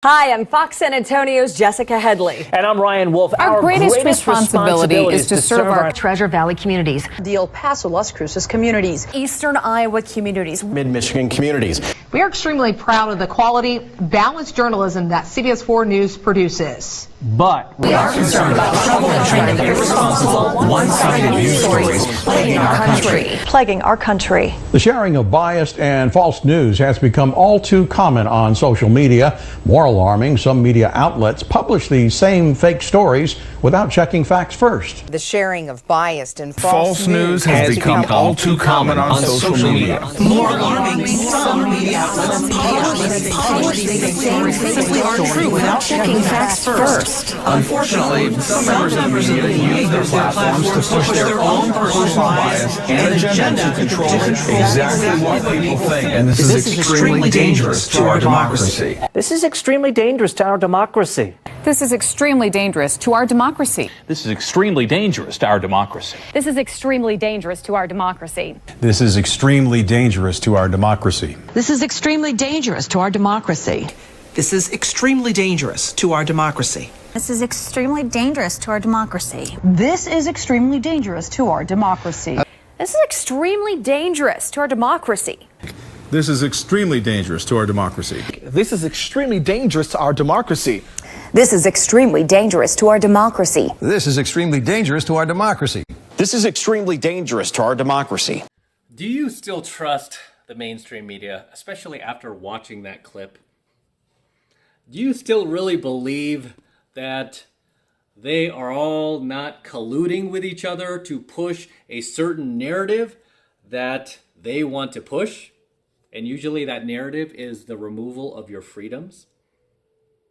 Hi, I'm Fox San Antonio's Jessica Headley. And I'm Ryan Wolf. Our greatest responsibility is to serve our Treasure Valley communities, the El Paso, Las Cruces communities, Eastern Iowa communities, Mid-Michigan communities. We are extremely proud of the quality, balanced journalism that CBS 4 News produces. But we are concerned about the trouble and trend of irresponsible, one-sided news stories plaguing our country. The sharing of biased and false news has become all too common on social media. More alarming, some media outlets publish these same fake stories without checking facts first. The sharing of biased and false news has become all too common on social media. More alarming, some media outlets publish these same fake stories without checking facts first. Unfortunately, some members of the media use their platforms to push their own personal bias and agenda to control exactly what people think. And this is extremely dangerous to our democracy. this is extremely dangerous to our democracy. This is extremely dangerous to our democracy. This is extremely dangerous to our democracy. This is extremely dangerous to our democracy. This is extremely dangerous to our democracy. This is extremely dangerous to our democracy. This is extremely dangerous to our democracy. This is extremely dangerous to our democracy. This is extremely dangerous to our democracy. This is extremely dangerous to our democracy. This is extremely dangerous to our democracy. This is extremely dangerous to our democracy. This is extremely dangerous to our democracy. This is extremely dangerous to our democracy. This is extremely dangerous to our democracy. Do you still trust the mainstream media, especially after watching that clip? Do you still really believe that they are all not colluding with each other to push a certain narrative that they want to push? And usually that narrative is the removal of your freedoms,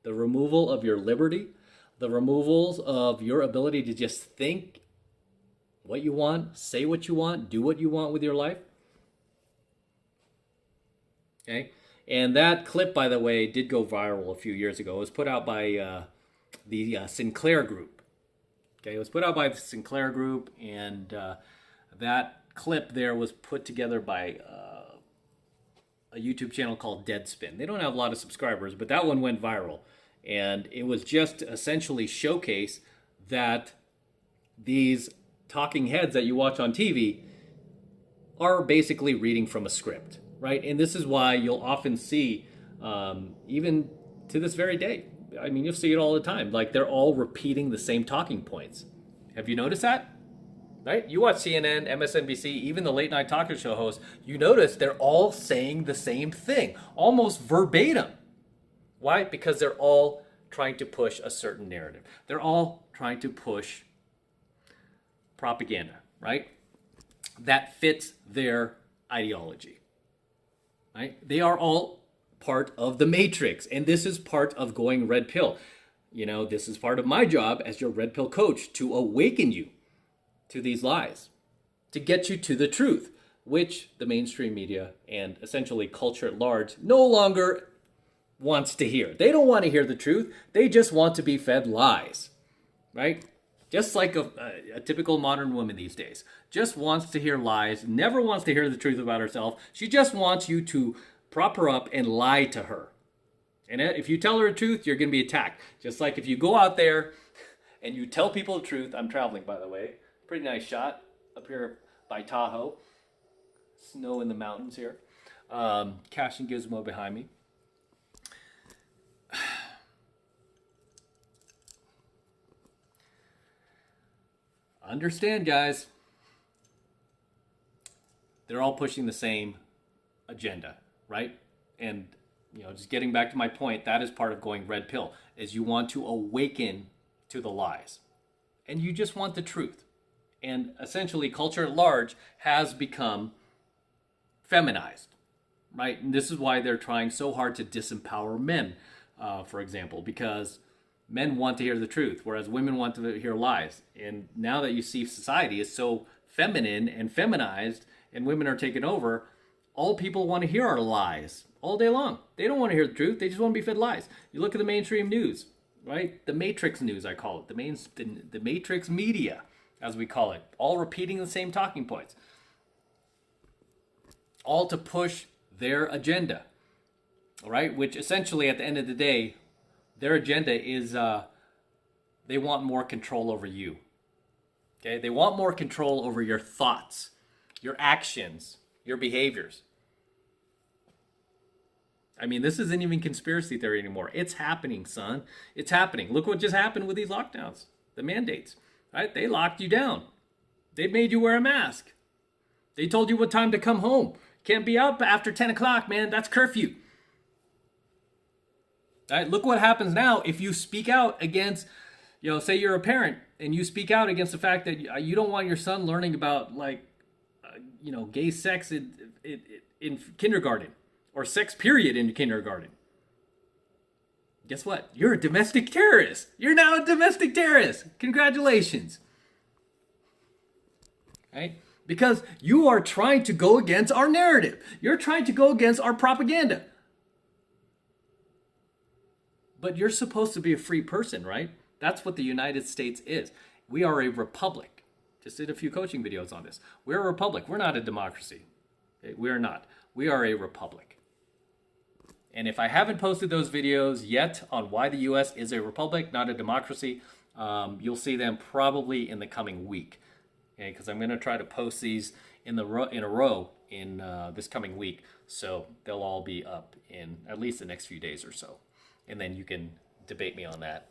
the removal of your liberty, the removals of your ability to just think what you want, say what you want, do what you want with your life. Okay? And that clip, by the way, did go viral a few years ago. It was put out by the Sinclair Group. Okay, it was put out by the Sinclair Group, and that clip there was put together by a YouTube channel called Deadspin. They don't have a lot of subscribers, but that one went viral. And it was just essentially showcase that these talking heads that you watch on TV are basically reading from a script, right? And this is why you'll often see, even to this very day, I mean, you'll see it all the time. Like, they're all repeating the same talking points. Have you noticed that? Right? You watch CNN, MSNBC, even the late night talk show hosts, you notice they're all saying the same thing, almost verbatim. Why? Because they're all trying to push a certain narrative. They're all trying to push propaganda, right? That fits their ideology, right? They are all part of the matrix, and this is part of going red pill. You know, this is part of my job as your red pill coach, to awaken you to these lies, to get you to the truth, which the mainstream media and essentially culture at large no longer wants to hear. They don't want to hear the truth. They just want to be fed lies, right? Just like a typical modern woman these days. Just wants to hear lies, never wants to hear the truth about herself. She just wants you to prop her up and lie to her. And if you tell her the truth, you're going to be attacked. Just like if you go out there and you tell people the truth. I'm traveling, by the way. Pretty nice shot up here by Tahoe. Snow in the mountains here. Cash and Gizmo behind me. Understand, guys. They're all pushing the same agenda, right? And, you know, just getting back to my point, that is part of going red pill, is you want to awaken to the lies. And you just want the truth. And essentially, culture at large has become feminized, right? And this is why they're trying so hard to disempower men, for example, because men want to hear the truth, whereas women want to hear lies. And now that you see society is so feminine and feminized, and women are taking over, all people want to hear are lies all day long. They don't want to hear the truth. They just want to be fed lies. You look at the mainstream news, right? The Matrix news, I call it. The Matrix media, as we call it. All repeating the same talking points. All to push their agenda, all right? Which essentially, at the end of the day, Their agenda is they want more control over you. Okay? They want more control over your thoughts, your actions, your behaviors. I mean, this isn't even conspiracy theory anymore. It's happening, son. It's happening. Look what just happened with these lockdowns, the mandates, right? They locked you down. They made you wear a mask. They told you what time to come home. Can't be out after 10 o'clock, man. That's curfew. All right, look what happens now if you speak out against, say you're a parent and you speak out against the fact that you don't want your son learning about gay sex in kindergarten or sex period in kindergarten. Guess what? You're a domestic terrorist. You're now a domestic terrorist. Congratulations. Right? Because you are trying to go against our narrative. You're trying to go against our propaganda. But you're supposed to be a free person, right? That's what the United States is. We are a republic. Just did a few coaching videos on this. We're a republic. We're not a democracy. Okay? We are not. We are a republic. And if I haven't posted those videos yet on why the U.S. is a republic, not a democracy, you'll see them probably in the coming week. Okay, because I'm going to try to post these in a row in this coming week. So they'll all be up in at least the next few days or so. And then you can debate me on that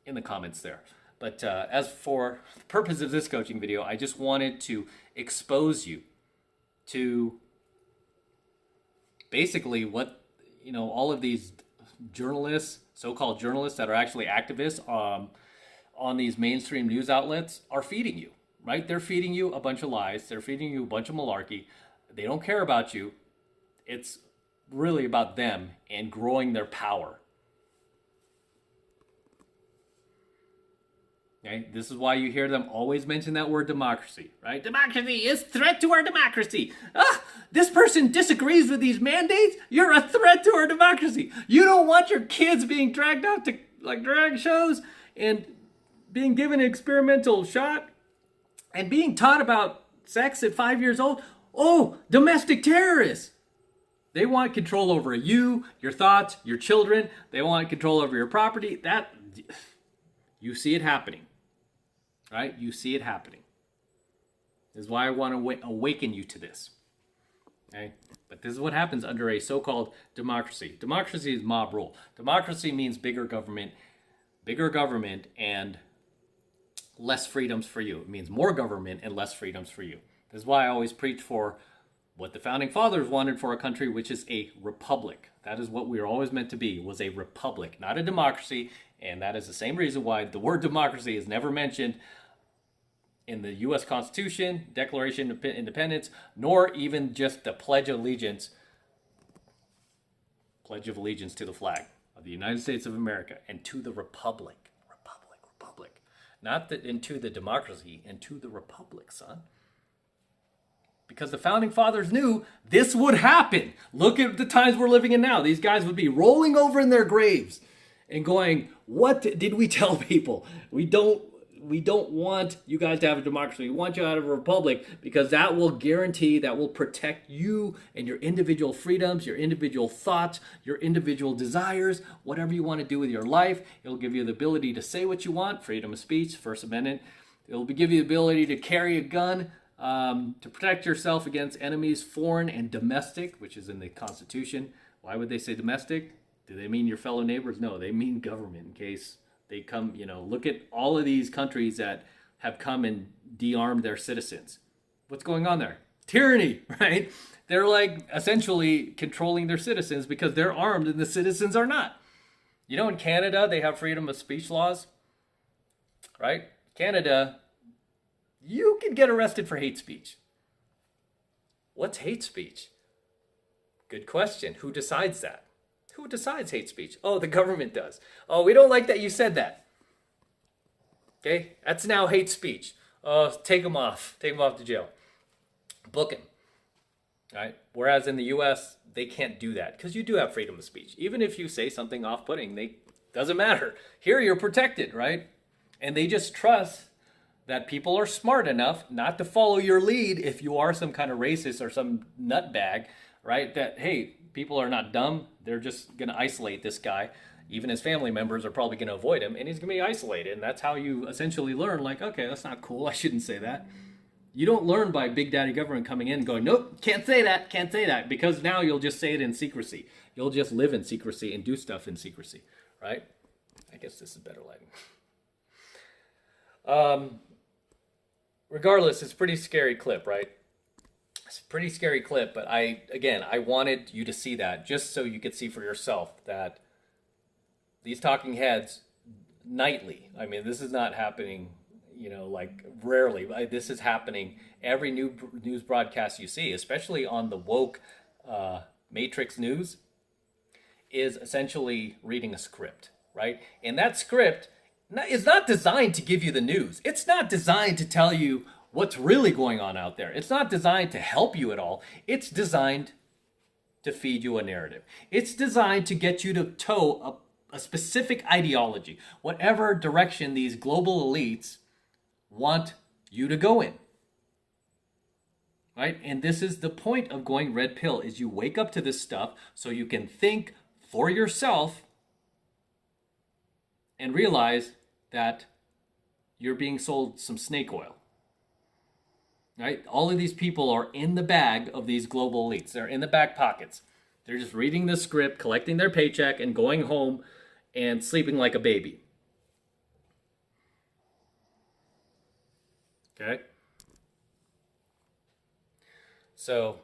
in the comments there. But as for the purpose of this coaching video, I just wanted to expose you to basically what, all of these journalists, so-called journalists that are actually activists on these mainstream news outlets are feeding you, right? They're feeding you a bunch of lies. They're feeding you a bunch of malarkey. They don't care about you. It's really about them and growing their power. Okay? This is why you hear them always mention that word democracy, right? Democracy is threat to our democracy. This person disagrees with these mandates. You're a threat to our democracy. You don't want your kids being dragged out to drag shows and being given an experimental shot and being taught about sex at 5 years old. Oh, domestic terrorists. They want control over you, your thoughts, your children. They want control over your property. You see it happening. Right? You see it happening. This is why I want to awaken you to this. Okay? But this is what happens under a so-called democracy. Democracy is mob rule. Democracy means bigger government and less freedoms for you. It means more government and less freedoms for you. This is why I always preach for what the founding fathers wanted for a country, which is a republic. That is what we were always meant to be, was a republic, not a democracy. And that is the same reason why the word democracy is never mentioned in the U.S. Constitution, Declaration of Independence, nor even just the Pledge of Allegiance to the flag of the United States of America and to the republic. Republic. Not into the democracy, into the republic, son. Because the founding fathers knew this would happen. Look at the times we're living in now. These guys would be rolling over in their graves and going, what did we tell people? We don't want you guys to have a democracy. We want you out of a republic because that will guarantee, that will protect you and your individual freedoms, your individual thoughts, your individual desires, whatever you want to do with your life. It'll give you the ability to say what you want, freedom of speech, First Amendment. It'll give you the ability to carry a gun, to protect yourself against enemies, foreign and domestic, which is in the Constitution. Why would they say domestic? Do they mean your fellow neighbors? No, they mean government in case they come, look at all of these countries that have come and de-armed their citizens. What's going on there? Tyranny, right? They're essentially controlling their citizens because they're armed and the citizens are not. In Canada, they have freedom of speech laws, right? Canada, you can get arrested for hate speech. What's hate speech? Good question. Who decides that? Who decides hate speech? Oh, the government does. Oh, we don't like that you said that. Okay, that's now hate speech. Oh, take them off. Take them off to jail. Book him. Right? Whereas in the U.S., they can't do that because you do have freedom of speech. Even if you say something off-putting, doesn't matter. Here you're protected, right? And they just trust that people are smart enough not to follow your lead if you are some kind of racist or some nutbag, right? That, hey, people are not dumb. They're just going to isolate this guy, Even his family members are probably going to avoid him, and he's going to be isolated. And that's how you essentially learn, like, okay, that's not cool. I shouldn't say that. You don't learn by Big Daddy government coming in and going, nope, can't say that, because now you'll just say it in secrecy. You'll just live in secrecy and do stuff in secrecy, right? I guess this is better lighting. Regardless, it's a pretty scary clip, right? It's a pretty scary clip, but I wanted you to see that just so you could see for yourself that these talking heads nightly, I mean, this is not happening, like rarely. This is happening every news broadcast you see, especially on the woke Matrix News, is essentially reading a script, right? And that script is not designed to give you the news. It's not designed to tell you what's really going on out there. It's not designed to help you at all. It's designed to feed you a narrative. It's designed to get you to toe a specific ideology, whatever direction these global elites want you to go in. Right? And this is the point of going red pill, is you wake up to this stuff so you can think for yourself and realize that you're being sold some snake oil. Right? All of these people are in the bag of these global elites. They're in the back pockets. They're just reading the script, collecting their paycheck, and going home and sleeping like a baby. Okay? So,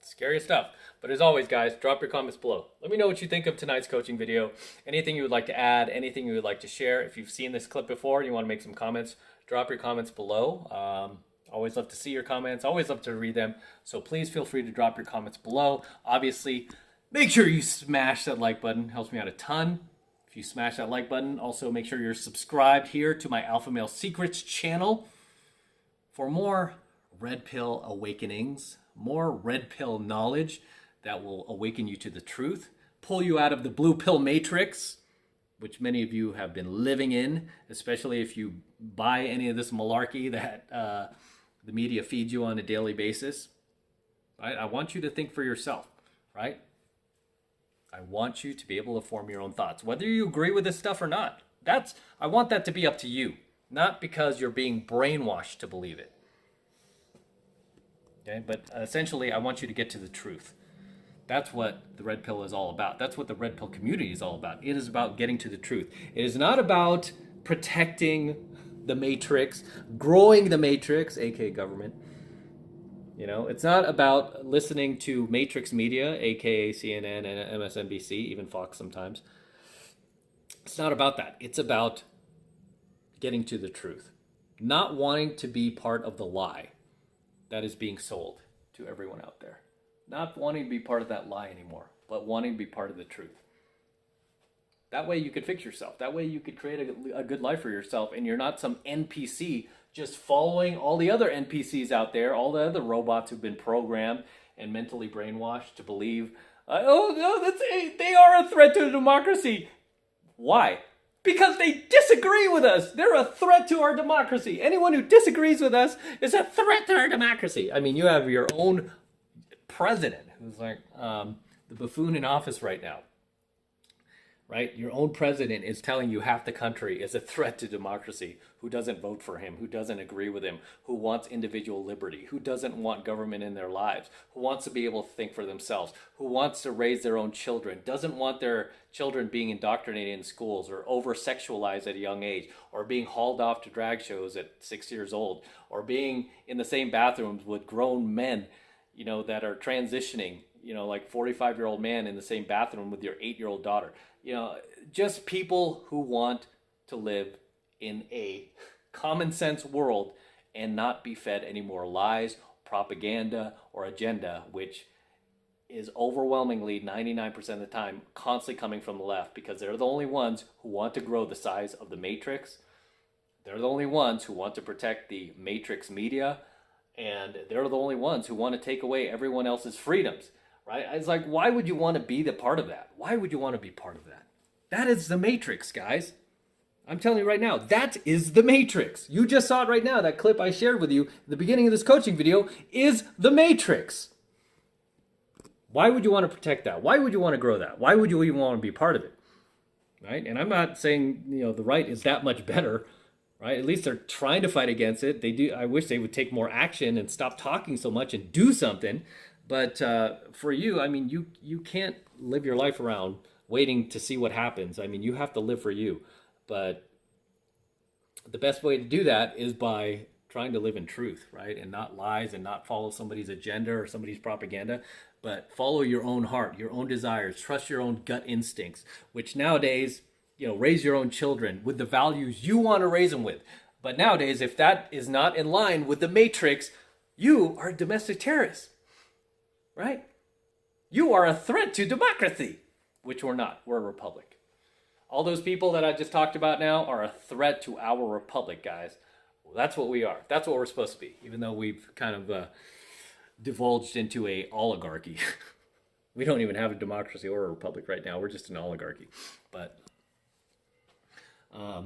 scary stuff. But as always, guys, drop your comments below. Let me know what you think of tonight's coaching video. Anything you would like to add, anything you would like to share. If you've seen this clip before and you want to make some comments, drop your comments below. Always love to see your comments. Always love to read them. So please feel free to drop your comments below. Obviously, make sure you smash that like button. Helps me out a ton. If you smash that like button, also make sure you're subscribed here to my AlphaMaleSecrets channel for more red pill awakenings, more red pill knowledge that will awaken you to the truth, pull you out of the blue pill matrix, which many of you have been living in, especially if you buy any of this malarkey that the media feeds you on a daily basis. Right? I want you to think for yourself, right? I want you to be able to form your own thoughts, whether you agree with this stuff or not. I want that to be up to you, not because you're being brainwashed to believe it. Okay? But essentially, I want you to get to the truth. That's what the red pill is all about. That's what the red pill community is all about. It is about getting to the truth. It is not about protecting the matrix, growing the matrix, aka government. It's not about listening to matrix media, aka CNN and MSNBC, even Fox sometimes. It's not about that. It's about getting to the truth. Not wanting to be part of the lie that is being sold to everyone out there. Not wanting to be part of that lie anymore, but wanting to be part of the truth. That way you could fix yourself. That way you could create a good life for yourself, and you're not some NPC just following all the other NPCs out there, all the other robots who've been programmed and mentally brainwashed to believe, they are a threat to democracy. Why? Because they disagree with us. They're a threat to our democracy. Anyone who disagrees with us is a threat to our democracy. I mean, you have your own president who's like the buffoon in office right now, right? Your own president is telling you half the country is a threat to democracy, who doesn't vote for him, who doesn't agree with him, who wants individual liberty, who doesn't want government in their lives, who wants to be able to think for themselves, who wants to raise their own children, doesn't want their children being indoctrinated in schools or over-sexualized at a young age, or being hauled off to drag shows at 6 years old, or being in the same bathrooms with grown men that are transitioning, like 45-year-old man in the same bathroom with your 8-year-old daughter. Just people who want to live in a common sense world and not be fed any more lies, propaganda, or agenda, which is overwhelmingly 99% of the time constantly coming from the left, because they're the only ones who want to grow the size of the matrix. They're the only ones who want to protect the matrix media. And they're the only ones who want to take away everyone else's freedoms, right? It's like, why would you want to be the part of that? Why would you want to be part of that? That is the matrix, guys. I'm telling you right now, that is the matrix. You just saw it right now. That clip I shared with you at the beginning of this coaching video is the matrix. Why would you want to protect that? Why would you want to grow that? Why would you even want to be part of it? right? And I'm not saying, the right is that much better, right? At least they're trying to fight against it. They do. I wish they would take more action and stop talking so much and do something. But for you, I mean, you can't live your life around waiting to see what happens. I mean, you have to live for you. But the best way to do that is by trying to live in truth, right? And not lies, and not follow somebody's agenda or somebody's propaganda, but follow your own heart, your own desires, trust your own gut instincts, which nowadays, raise your own children with the values you want to raise them with. But nowadays, if that is not in line with the matrix, you are a domestic terrorist, right? You are a threat to democracy, which we're not. We're a republic. All those people that I just talked about now are a threat to our republic, guys. Well, that's what we are. That's what we're supposed to be, even though we've kind of divulged into a oligarchy. We don't even have a democracy or a republic right now. We're just an oligarchy. But yeah,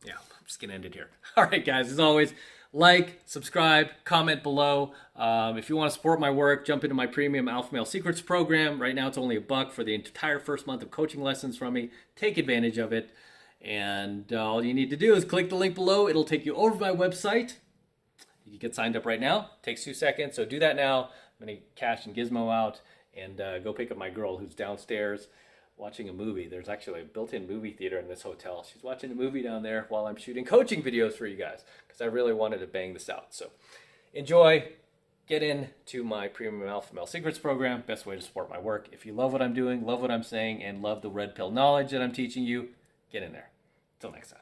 I'm just gonna end it here. All right, guys, as always, like, subscribe, comment below. If you want to support my work, jump into my premium AlphaMaleSecrets program. Right now it's only $1 for the entire first month of coaching lessons from me. Take advantage of it. And all you need to do is click the link below. It'll take you over to my website. You can get signed up right now. It takes 2 seconds, so do that now. I'm going to cash and gizmo out and go pick up my girl who's downstairs watching a movie. There's actually a built-in movie theater in this hotel. She's watching a movie down there while I'm shooting coaching videos for you guys because I really wanted to bang this out. So enjoy. Get into my premium AlphaMaleSecrets program. Best way to support my work. If you love what I'm doing, love what I'm saying, and love the red pill knowledge that I'm teaching you, get in there. Till next time.